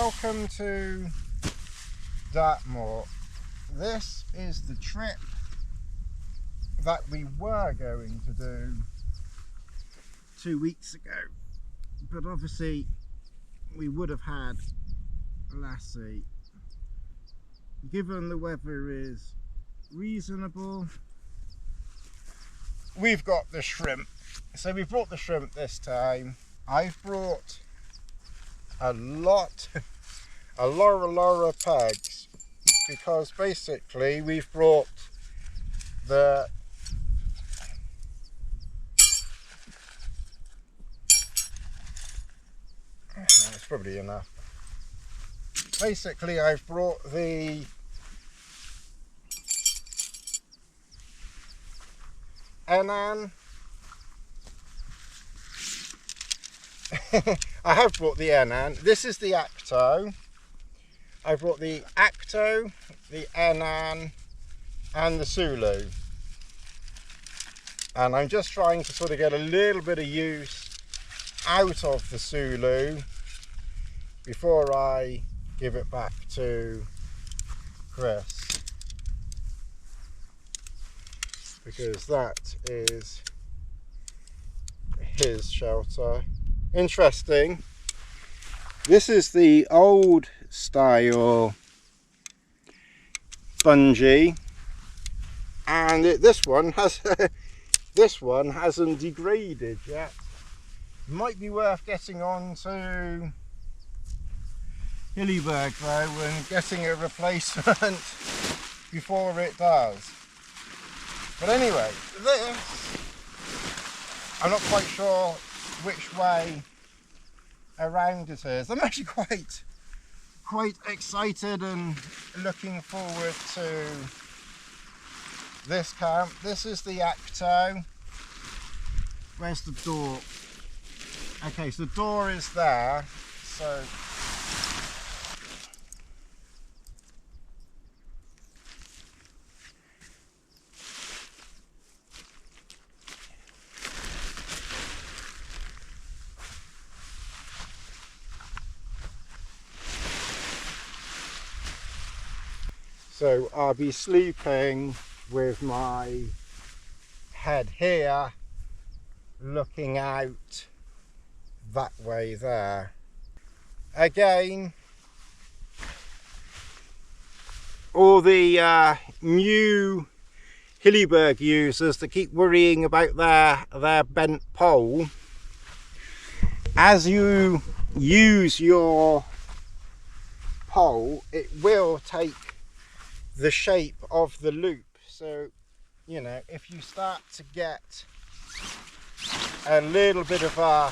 welcome to Dartmoor. This is the trip that we were going to do 2 weeks ago, but obviously we would have had Lassie. Given the weather is reasonable, we've got the shrimp. So we brought the shrimp this time. I've brought a lot of pegs, because basically we've brought the it's probably enough. Basically I've brought the nano. I have brought the nano. This is the Akto. I brought the Akto, the nano and the Zulu. And I'm just trying to sort of get a little bit of use out of the Zulu before I give it back to Chris, because that is his shelter. Interesting, this is the old style bunge, and this one hasn't degraded yet. Might be worth getting on to Hilleberg though and getting a replacement before it does. But anyway, this, I'm not quite sure which way around it is. I'm actually quite excited and looking forward to this camp. This is the Akto. Where's the door? Okay, so the door is there. So I'll be sleeping with my head here, looking out that way there. Again, all the new Hilleberg users that keep worrying about their bent pole, as you use your pole, it will take the shape of the loop. So, you know, if you start to get a little bit of a,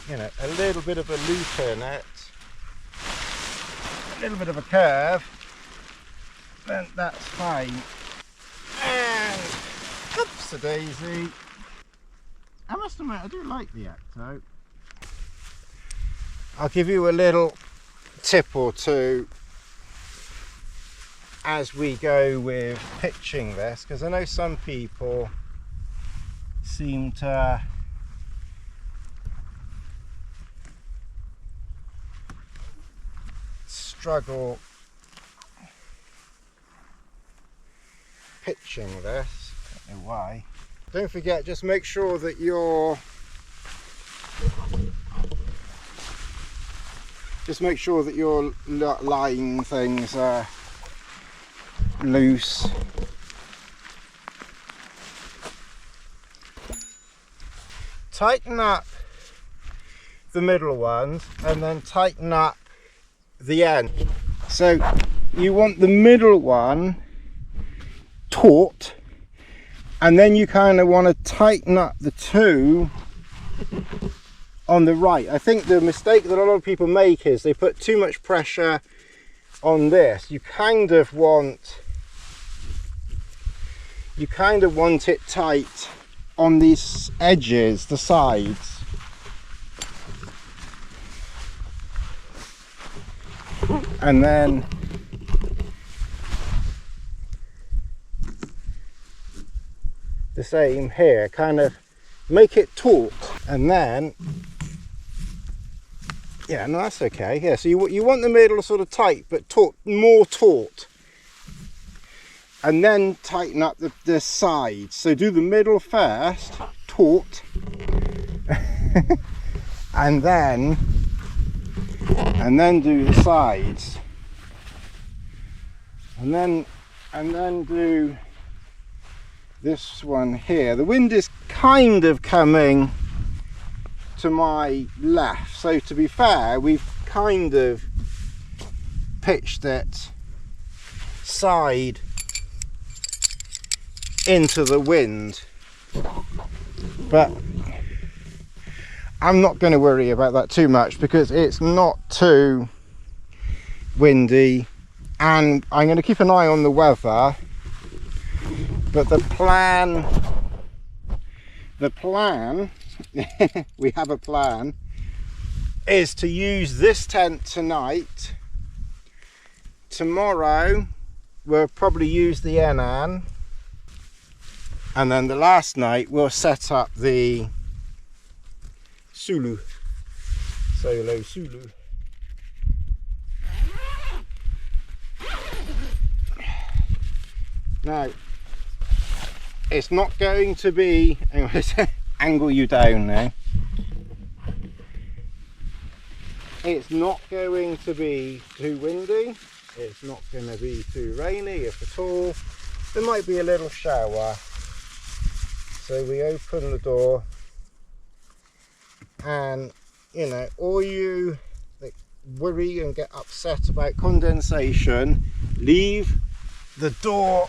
you know, a little bit of a loop in it, a little bit of a curve, then that's fine. And oops-a-daisy. I must admit, I do like the Akto. I'll give you a little tip or two as we go with pitching this, because I know some people seem to struggle pitching this. I don't know why. Don't forget, just make sure that you're line things are loose. Tighten up the middle ones and then tighten up the end. So you want the middle one taut, and then you kind of want to tighten up the two on the right. I think the mistake that a lot of people make is they put too much pressure on this. You kind of want it tight on these edges, the sides. And then the same here, kind of make it taut, and then Yeah, no, that's okay. Yeah, so you want the middle sort of tight, but more taut. And then tighten up the sides. So do the middle first, taut. and then do the sides. And then do this one here. The wind is kind of coming to my left, so to be fair, we've kind of pitched it side into the wind, but I'm not going to worry about that too much because it's not too windy, and I'm going to keep an eye on the weather. But the plan we have a plan, is to use this tent tonight. Tomorrow we'll probably use the Enan, and then the last night we'll set up the Solo Sulu. Now, it's not going to be, angle you down now. It's not going to be too windy. It's not going to be too rainy, if at all. There might be a little shower. So we open the door, and you know, all you that worry and get upset about condensation, leave the door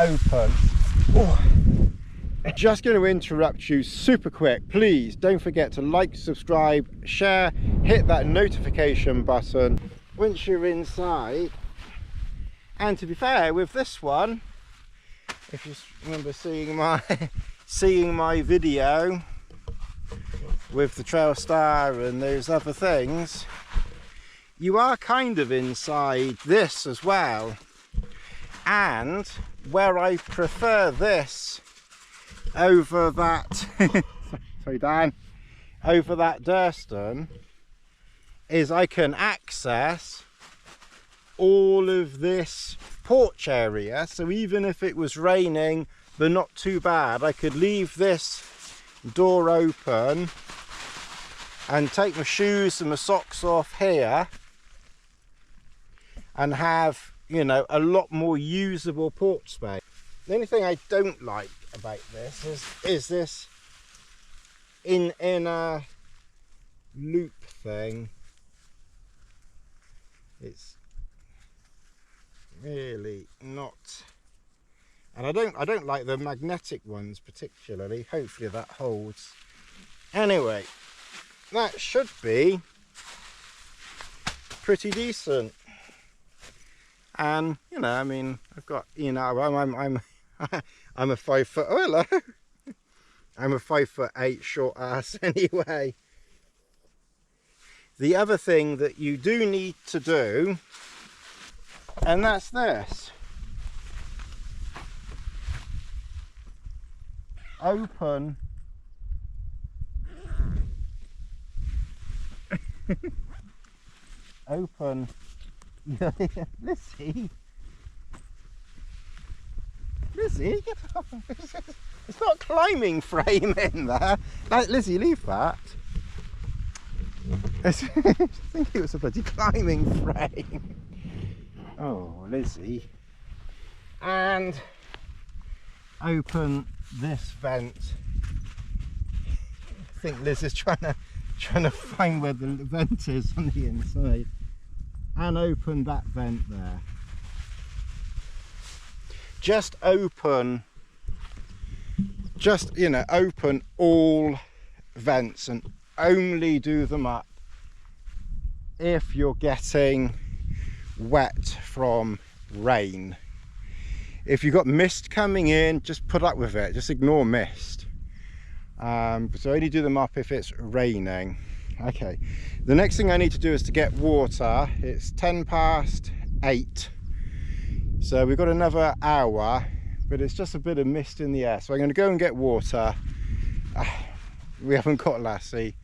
open. Oh. Just going to interrupt you super quick. Please don't forget to like, subscribe, share, hit that notification button once you're inside. And to be fair, with this one, if you remember seeing my video with the Trail Star and those other things, you are kind of inside this as well. And where I prefer this over that sorry Dan, over that Durston, is I can access all of this porch area. So even if it was raining but not too bad, I could leave this door open and take my shoes and my socks off here and have, you know, a lot more usable porch space. The only thing I don't like about this is this inner loop thing. It's really not, and I don't like the magnetic ones particularly. Hopefully that holds. Anyway, that should be pretty decent. And you know, I mean, I've got, you know, I'm a 5 foot, oh hello, I'm a 5'8" short ass anyway. The other thing that you do need to do, and that's this: open open Lizzie, get off. It's not a climbing frame in there. Like, Lizzie, leave that. I think it was a bloody climbing frame. Oh, Lizzie. And open this vent. I think Liz is trying to find where the vent is on the inside. And open that vent there. Just open, you know, open all vents and only do them up if you're getting wet from rain. If you've got mist coming in, just put up with it, just ignore mist. So only do them up if it's raining. Okay, the next thing I need to do is to get water. It's 8:10, so we've got another hour, but it's just a bit of mist in the air, so I'm going to go and get water. We haven't got Lassie.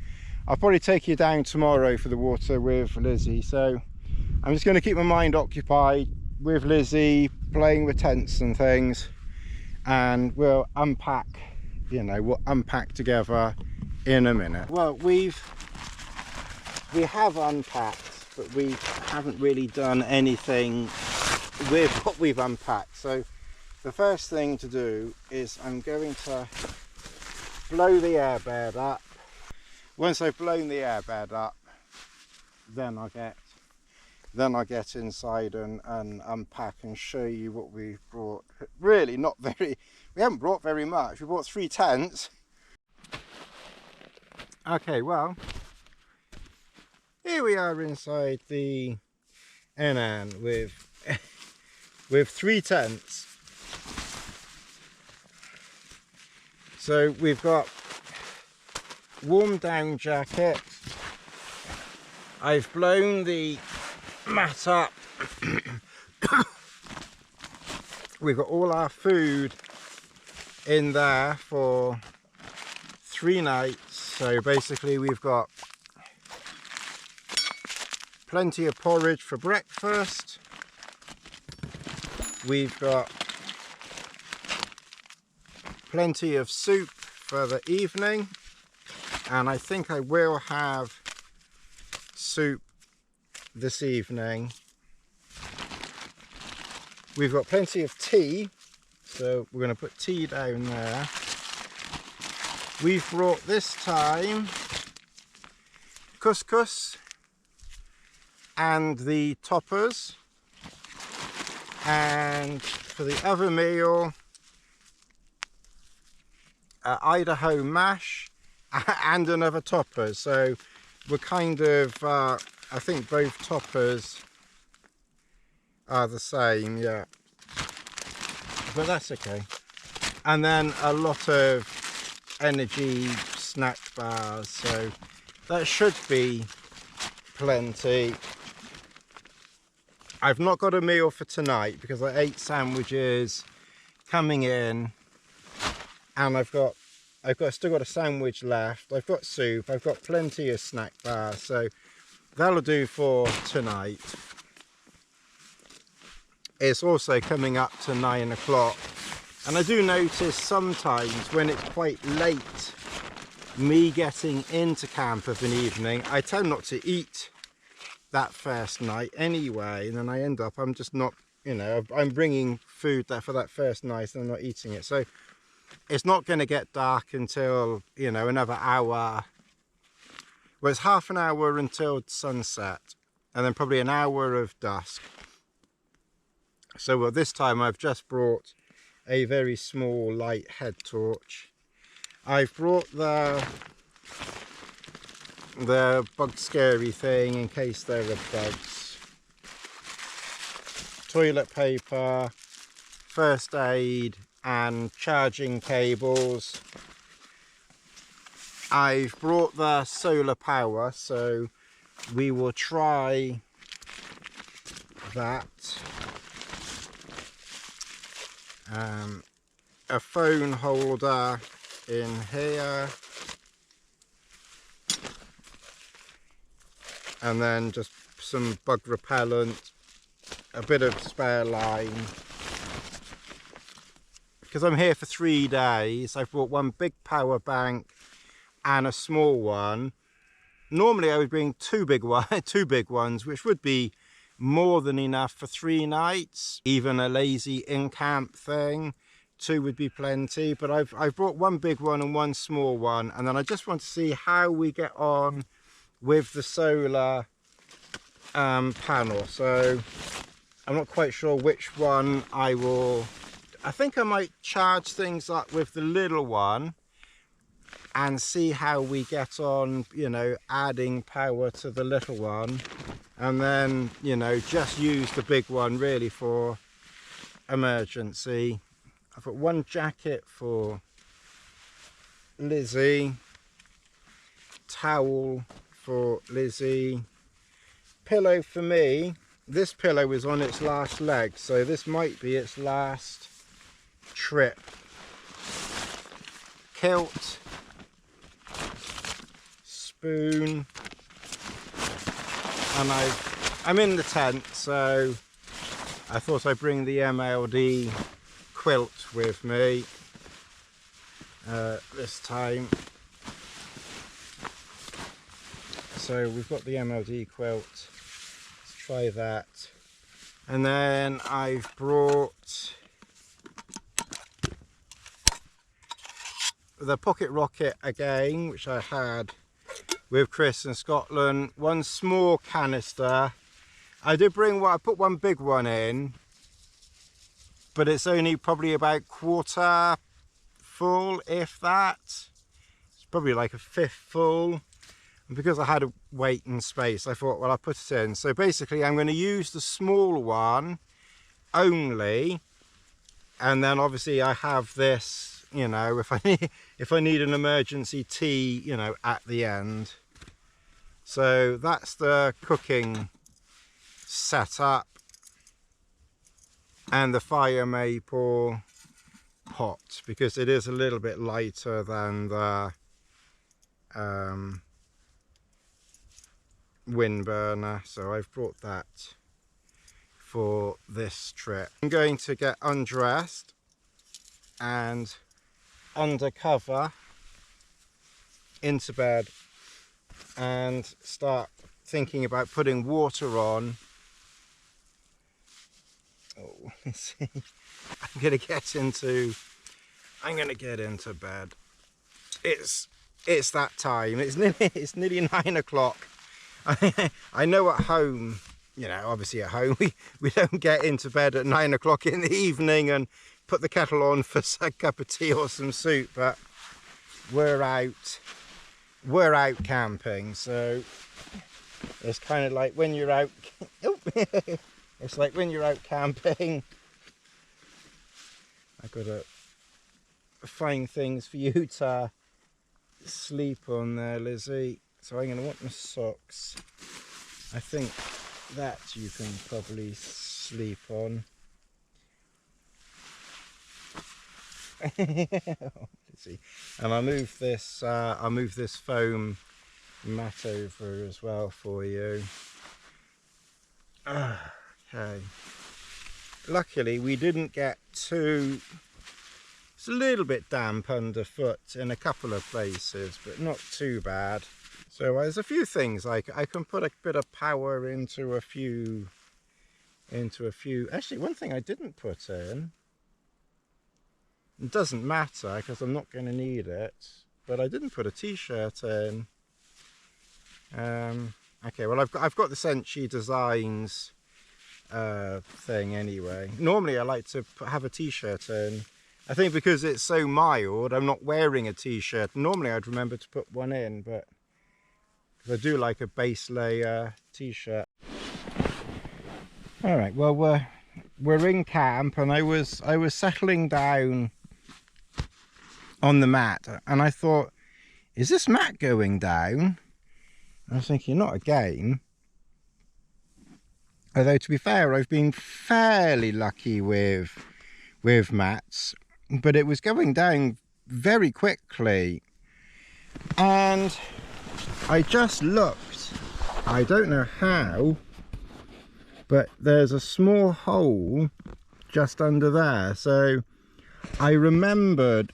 I'll probably take you down tomorrow for the water with Lizzie, so I'm just going to keep my mind occupied with Lizzie, playing with tents and things, and we'll unpack, you know, we'll unpack together in a minute. Well, we have unpacked, but we haven't really done anything with what we've unpacked. So the first thing to do is I'm going to blow the airbed up. Once I've blown the airbed up, then I'll get inside and unpack and show you what we've brought. Really not very, we haven't brought very much. We brought 3 tents. Okay, well, here we are inside the NN with 3 tents. So we've got warm down jacket. I've blown the mat up. We've got all our food in there for 3 nights. So basically we've got plenty of porridge for breakfast. We've got plenty of soup for the evening, and I think I will have soup this evening. We've got plenty of tea, so we're going to put tea down there. We've brought this time couscous and the toppers, and for the other meal Idaho mash and another topper. So we're kind of I think both toppers are the same, yeah, but that's okay. And then a lot of energy snack bars, so that should be plenty. I've not got a meal for tonight because I ate sandwiches coming in, and I've still got a sandwich left. I've got soup, I've got plenty of snack bars, so that'll do for tonight. It's also coming up to 9 o'clock, and I do notice sometimes when it's quite late, me getting into camp of an evening, I tend not to eat that first night anyway, and then I end up, I'm just not, you know, I'm bringing food there for that first night and I'm not eating it. So it's not going to get dark until, you know, another hour. Well, it's half an hour until sunset, and then probably an hour of dusk. So well, this time I've just brought a very small light head torch. I've brought the bug scary thing in case there are bugs. Toilet paper, first aid and charging cables. I've brought the solar power, so we will try that. A phone holder in here, and then just some bug repellent, a bit of spare line. Because I'm here for 3 days, I've brought one big power bank and a small one. Normally I would bring two big ones, which would be more than enough for 3 nights. Even a lazy in-camp thing, 2 would be plenty. But I've brought one big one and one small one, and then I just want to see how we get on with the solar panel. So I'm not quite sure which one I will. I think I might charge things up with the little one and see how we get on, you know, adding power to the little one, and then, you know, just use the big one really for emergency. I've got one jacket for Lizzie, towel for Lizzie, pillow for me. This pillow is on its last leg, so this might be its last trip. Kilt, spoon, and I'm in the tent, so I thought I'd bring the MLD quilt with me this time. So we've got the MLD quilt, let's try that. And then I've brought the pocket rocket again, which I had with Chris in Scotland. One small canister. I did bring one, I put one big one in, but it's only probably about quarter full, if that. It's probably like a fifth full. And because I had a weight and space, I thought, well, I'll put it in. So basically I'm going to use the small one only, and then obviously I have this, you know, if I need an emergency tea, you know, at the end. So that's the cooking setup, and the fire maple pot, because it is a little bit lighter than the wind burner, so I've brought that for this trip. I'm going to get undressed and under cover into bed and start thinking about putting water on. Oh, let's see. I'm gonna get into bed. It's that time. It's nearly 9 o'clock. I know at home, you know, obviously at home we don't get into bed at 9 o'clock in the evening and put the kettle on for a cup of tea or some soup, but we're out camping, so it's kind of like when you're out it's like when you're out camping. I've got to find things for you to sleep on there, Lizzie. So I'm going to want my socks. I think that you can probably sleep on. And I'll move this foam mat over as well for you. Okay. Luckily we didn't get too, it's a little bit damp underfoot in a couple of places, but not too bad. So there's a few things I can put a bit of power into a few. Actually, one thing I didn't put in, it doesn't matter because I'm not going to need it, but I didn't put a t-shirt in. Okay, well I've got the Senchi Designs thing anyway. Normally I like to have a t-shirt in. I think because it's so mild, I'm not wearing a t-shirt. Normally I'd remember to put one in, but I do like a base layer t-shirt. All right, well we're in camp, and I was settling down on the mat, and I thought, is this mat going down? I was thinking, not again. Although to be fair, I've been fairly lucky with mats, but it was going down very quickly, and I just looked, I don't know how, but there's a small hole just under there. So I remembered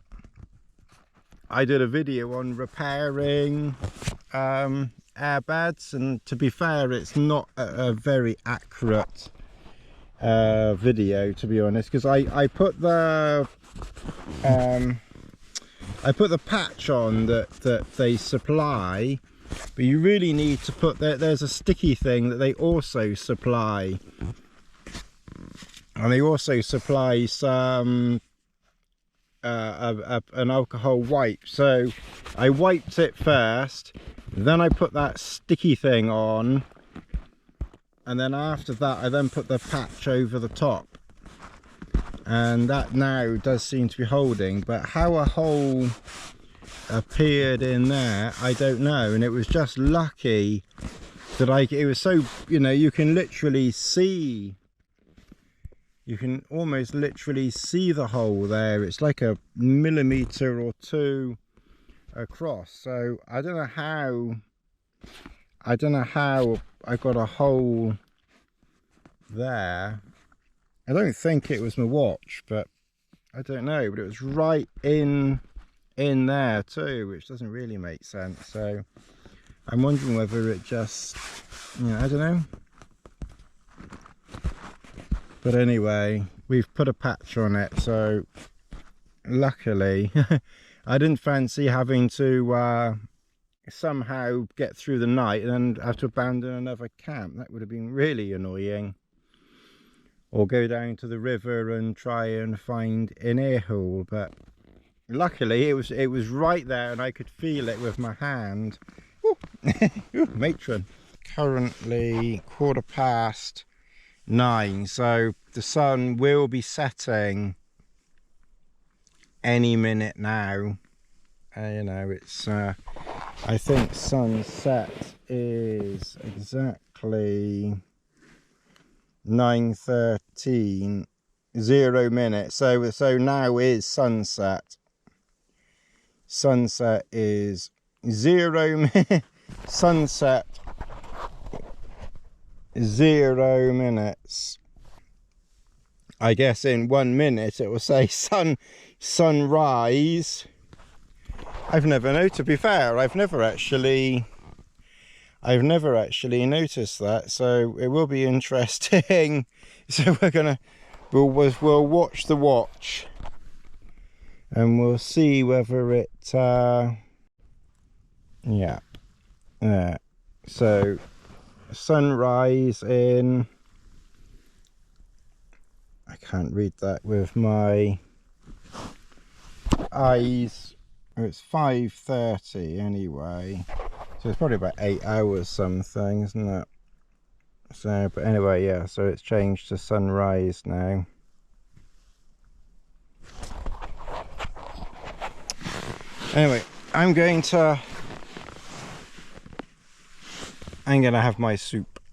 I did a video on repairing airbeds, and to be fair, it's not a very accurate video, to be honest, because I put the patch on that they supply, but you really need to put there's a sticky thing that they also supply, and they also supply some an alcohol wipe. So I wiped it first, then I put that sticky thing on, and then after that I then put the patch over the top, and that now does seem to be holding. But how a hole appeared in there, I don't know, and it was just lucky that it was so, you know, you can literally see, you can almost literally see the hole there. It's like a millimetre or two across. So I don't know how I don't know how I got a hole there. I don't think it was my watch, but I don't know, but it was right in there too, which doesn't really make sense. So I'm wondering whether it just, you know, I don't know. But anyway, we've put a patch on it, so luckily I didn't fancy having to somehow get through the night and have to abandon another camp. That would have been really annoying. Or go down to the river and try and find an air hole, but luckily it was right there and I could feel it with my hand. Ooh. Ooh, matron. Currently 9:15, so the sun will be setting any minute now. You know, it's I think sunset is exactly 9:13, 0 minutes. So now is sunset. Sunset is 0 minutes. Sunset 0 minutes. I guess in 1 minute it will say sunrise. I've never noticed. To be fair, I've never actually noticed that, so it will be interesting. So we'll watch the watch and we'll see whether it yeah, so sunrise in, I can't read that with my eyes. It's 5:30 anyway, so it's probably about 8 hours something, isn't it? So, but anyway, yeah, so it's changed to sunrise now. Anyway, I'm gonna have my soup.